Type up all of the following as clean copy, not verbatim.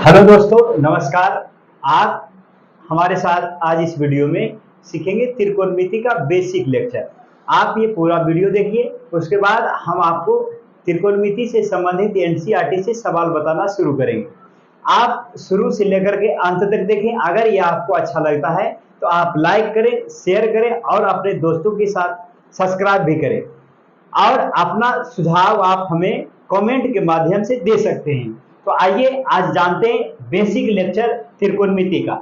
Hello दोस्तों, नमस्कार। आप हमारे साथ आज इस वीडियो में सीखेंगे त्रिकोणमिति का बेसिक लेक्चर। आप ये पूरा वीडियो देखिए, उसके बाद हम आपको त्रिकोणमिति से संबंधित एनसीईआरटी से सवाल बताना शुरू करेंगे। आप शुरू से लेकर के अंत तक देखें। अगर ये आपको अच्छा लगता है तो आप लाइक करें, शेयर करें और अपने दोस्तों के साथ सब्सक्राइब भी करें। और अपना सुझाव आप हमें कमेंट के माध्यम से दे सकते हैं। तो आइए आज जानते हैं बेसिक लेक्चर त्रिकोणमिति का।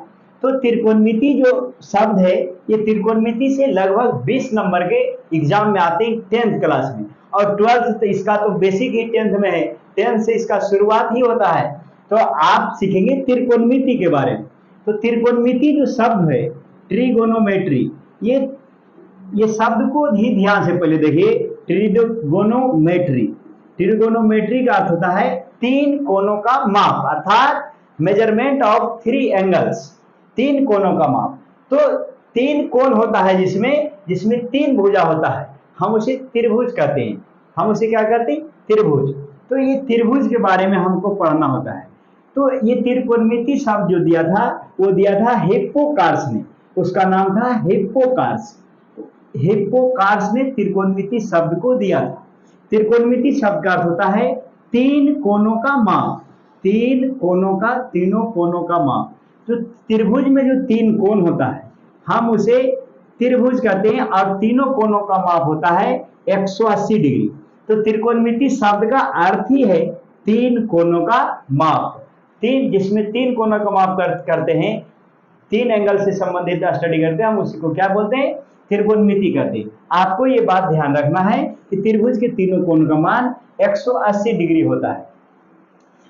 तो त्रिकोणमिति जो शब्द है, ये त्रिकोणमिति से लगभग 20 नंबर के एग्जाम में आते हैं 10th क्लास में, और 12th तो इसका तो बेसिक ही 10th में है, 10th से इसका शुरुआत ही होता है। तो आप सीखेंगे त्रिकोणमिति के बारे में। तो त्रिकोणमिति जो शब्द है, ट्रिगोनोमेट्री, ये शब्द को ही ध्यान से पहले देखिए। ट्रिगोनोमेट्री, ट्रिगोनोमेट्री का अर्थ होता है तीन कोणों का माप, अर्थात मेजरमेंट ऑफ थ्री एंगल्स, तीन कोणों का माप। तो तीन कोण होता है जिसमें तीन भुजा होता है, हम उसे त्रिभुज कहते हैं। हम उसे क्या कहते हैं? त्रिभुज। तो ये त्रिभुज के बारे में हमको पढ़ना होता है। तो ये त्रिकोणमिति शब्द जो दिया था, वो दिया था हिप्पोकार्स ने। उसका नाम था हिप्पोकार्स। हिप्पोकार्स ने त्रिकोणमिति शब्द को दिया था। त्रिकोणमिति शब्द का अर्थ होता है तीन कोणों का माप, तीन कोणों का, तीनों कोणों का माप। तो त्रिभुज में जो तीन कोण होता है, हम उसे त्रिभुज कहते हैं, और तीनों कोणों का माप होता है 180 डिग्री। तो त्रिकोणमिति शब्द का अर्थ ही है तीन कोणों का माप। तीन, जिसमें तीन कोणों का माप करते हैं, तीन एंगल से संबंधित स्टडी करते हैं, हम उसी को क्या बोलते हैं? त्रिकोणमिति कहते हैं। आपको ये बात ध्यान रखना है कि त्रिभुज के तीनों कोण का मान 180 डिग्री होता है।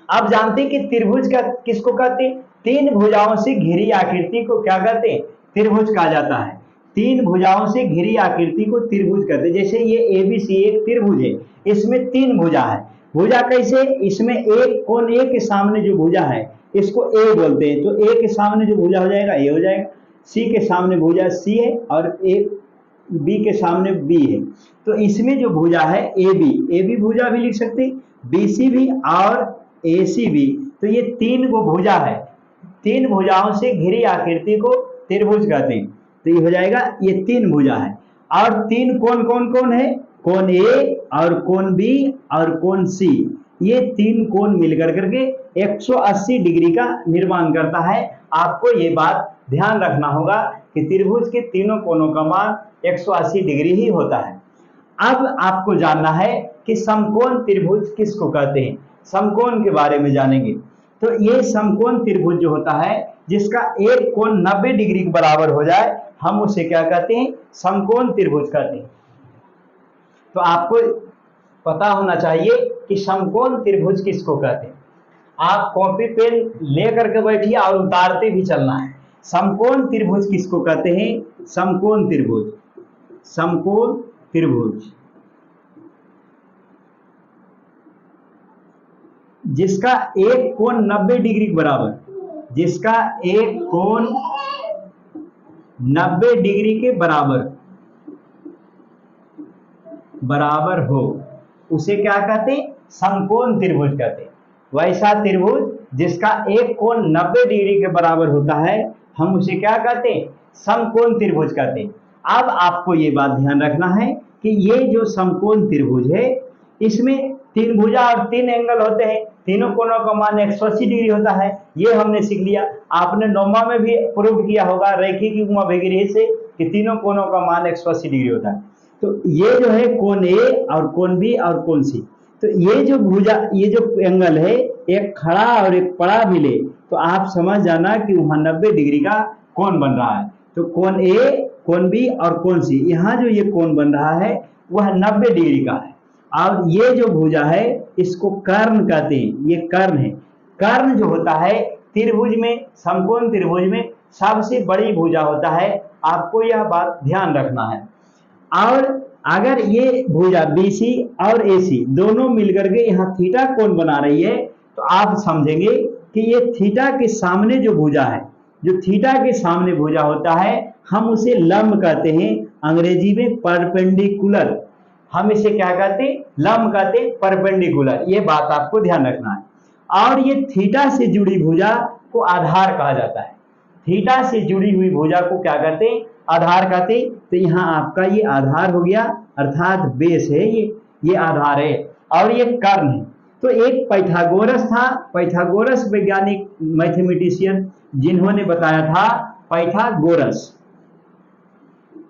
आप जानते हैं कि त्रिभुज का किसको कहते हैं? तीन भुजाओं से घिरी आकृति को क्या कहते हैं? त्रिभुज कहा जाता है। तीन भुजाओं से घिरी आकृति को त्रिभुज कहते हैं। जैसे ये एबीसी एक त्रिभुज है, इसमें तीन भुजा है। भुजा कैसे? इसमें एक कोण ए के सामने जो भुजा है, इसको ए बोलते हैं। तो ए के सामने जो भुजा हो जाएगा, ए हो जाएगा। सी के सामने भुजा सी है, और ए बी के सामने बी है। तो इसमें जो भुजा है ए बी भुजा भी लिख सकते हैं, बीसी भी और एसी भी। तो ये तीन गो भुजा है, तीन भुजाओं से घिरी आकृति को त्रिभुज कहते हैं। तो ये हो जाएगा, ये तीन भुजा है। और तीन कोण कौन कौन है? कोण ए और कोण बी और कोण सी। ये तीन कोण मिलकर करके 180 डिग्री का निर्माण करता है। आपको ये बात ध्यान रखना होगा कि त्रिभुज के तीनों कोणों का मान 180 डिग्री ही होता है। अब आपको जानना है कि समकोण त्रिभुज किसको कहते हैं। समकोण के बारे में जानेंगे। तो ये समकोण त्रिभुज जो होता है, जिसका एक कोण 90 डिग्री के बराबर हो जाए, हम उसे क्या कहते हैं? समकोण त्रिभुज कहते हैं। तो आपको पता होना चाहिए कि समकोण त्रिभुज किसको कहते हैं। आप कॉपी पेन ले करके बैठिए और उतारते भी चलना है। समकोण त्रिभुज किसको कहते हैं? समकोण त्रिभुज, समकोण त्रिभुज जिसका एक कोण 90 डिग्री के बराबर, जिसका एक कोण 90 डिग्री के बराबर हो, उसे क्या कहते हैं? समकोण त्रिभुज कहते हैं। वैसा त्रिभुज जिसका एक कोण 90 डिग्री के बराबर होता है, हम उसे क्या कहते हैं? समकोण त्रिभुज कहते हैं। अब आपको ये बात ध्यान रखना है कि ये जो समकोण त्रिभुज है, इसमें तीन भुजा और तीन एंगल होते हैं, तीनों कोणों का मान 180 डिग्री होता है। ये हमने सीख लिया। आपने 9वां में भी प्रूव किया होगा रैखिक युग्म अभिग्रही से कि तीनों कोणों का मान 180 डिग्री होता है। तो ये जो है कोण ए और कोण बी और कोण सी, तो ये जो भुजा, ये जो एंगल है, एक खड़ा और एक पड़ा मिले, तो आप समझ जाना कि वहां 90 डिग्री का कोण बन रहा है। तो कोण ए, कोण बी और कोण सी, यहाँ जो ये कोण बन रहा है वह 90 डिग्री का है। और ये जो भुजा है, इसको कर्ण कहते हैं। ये कर्ण है। कर्ण जो होता है त्रिभुज में, समकोण त्रिभुज में सबसे बड़ी भुजा होता है। आपको यह बात ध्यान रखना है। और अगर ये भुजा BC और AC दोनों मिलकर के यहाँ थीटा कोण बना रही है, तो आप समझेंगे कि ये थीटा के सामने जो भुजा है, जो थीटा के सामने भुजा होता है, हम उसे लंब कहते हैं, अंग्रेजी में परपेंडिकुलर। हम इसे क्या कहते हैं? लंब कहते हैं, परपेंडिकुलर। ये बात आपको ध्यान रखना है। और ये थीटा से जुड़ी भुजा को आधार कहा जाता है। थीटा से जुड़ी हुई भुजा को क्या कहते हैं? आधार कहते हैं। तो यहाँ आपका ये आधार हो गया, अर्थात बेस है, ये आधार है और ये कर्ण है। तो एक पाइथागोरस था, पाइथागोरस वैज्ञानिक मैथमेटिशियन जिन्होंने बताया था पाइथागोरस।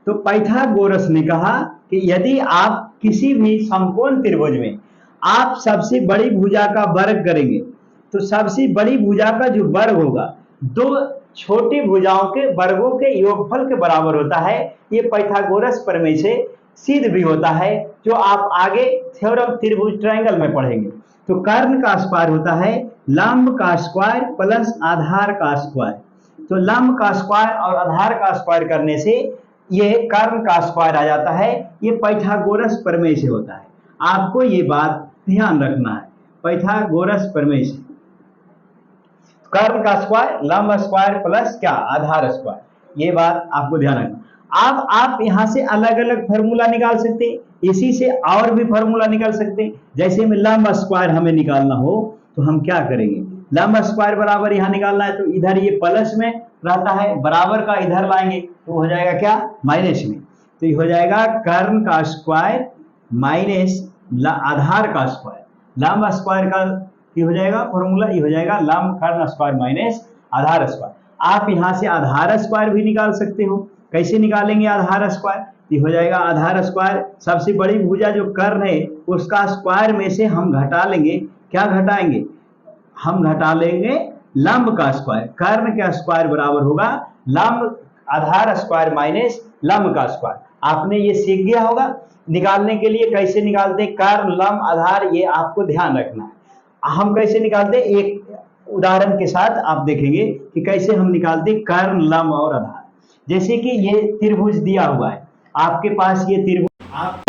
तो पाइथागोरस ने कहा कि यदि आप किसी भी समकोण त्रिभुज में आप सबसे बड़ी भुजा का वर्ग करेंगे तो सबसे बड़ी भुजा का जो वर्ग होगा दो छोटी भुजाओं के वर्गों के योगफल के बराबर होता है। ये पाइथागोरस प्रमेय से सिद्ध भी होता है, जो आप आगे थ्योरम त्रिभुज ट्रायंगल में पढ़ेंगे। तो कर्ण का स्क्वायर होता है लंब का स्क्वायर प्लस आधार का स्क्वायर। तो लंब का स्क्वायर और आधार का स्क्वायर करने से ये कर्ण का स्क्वायर आ जाता है। ये पाइथागोरस प्रमेय से होता है, आपको ये बात ध्यान रखना है। पाइथागोरस प्रमेय से कर्ण का स्क्वायर लंब स्क्वायर प्लस क्या आधार स्क्वायर, ये बात आपको ध्यान रखना। अब आप यहां से अलग अलग फार्मूला निकाल सकते हैं, इसी से और भी फार्मूला निकाल सकते हैं। जैसे में लंब स्क्वायर हमें निकालना हो तो हम क्या करेंगे, लंब स्क्वायर बराबर यहाँ निकालना है तो इधर ये प्लस में रहता है, बराबर का इधर लाएंगे तो हो जाएगा क्या माइनस में। तो ये हो जाएगा कर्ण का स्क्वायर माइनस आधार का स्क्वायर। लंब स्क्वायर का ये हो जाएगा फॉर्मूला, ये हो जाएगा लंब कर्ण स्क्वायर माइनस आधार स्क्वायर। आप यहां से आधार स्क्वायर भी निकाल सकते हो। कैसे निकालेंगे आधार स्क्वायर? ये हो जाएगा आधार स्क्वायर, सबसे बड़ी भुजा जो कर्ण है उसका स्क्वायर में से हम घटा लेंगे। क्या घटाएंगे? हम घटा लेंगे लंब का स्क्वायर। कर्ण का स्क्वायर बराबर होगा लंब आधार स्क्वायर माइनस लंब का स्क्वायर। आपने ये सीख गया होगा निकालने के लिए कैसे निकालते हैं कर्ण लंब आधार, ये आपको ध्यान रखना है। हम कैसे निकालते हैं, एक उदाहरण के साथ आप देखेंगे कि कैसे हम निकालते हैं कर्ण लंब और आधार। जैसे कि ये त्रिभुज दिया हुआ है आपके पास, ये त्रिभुज आप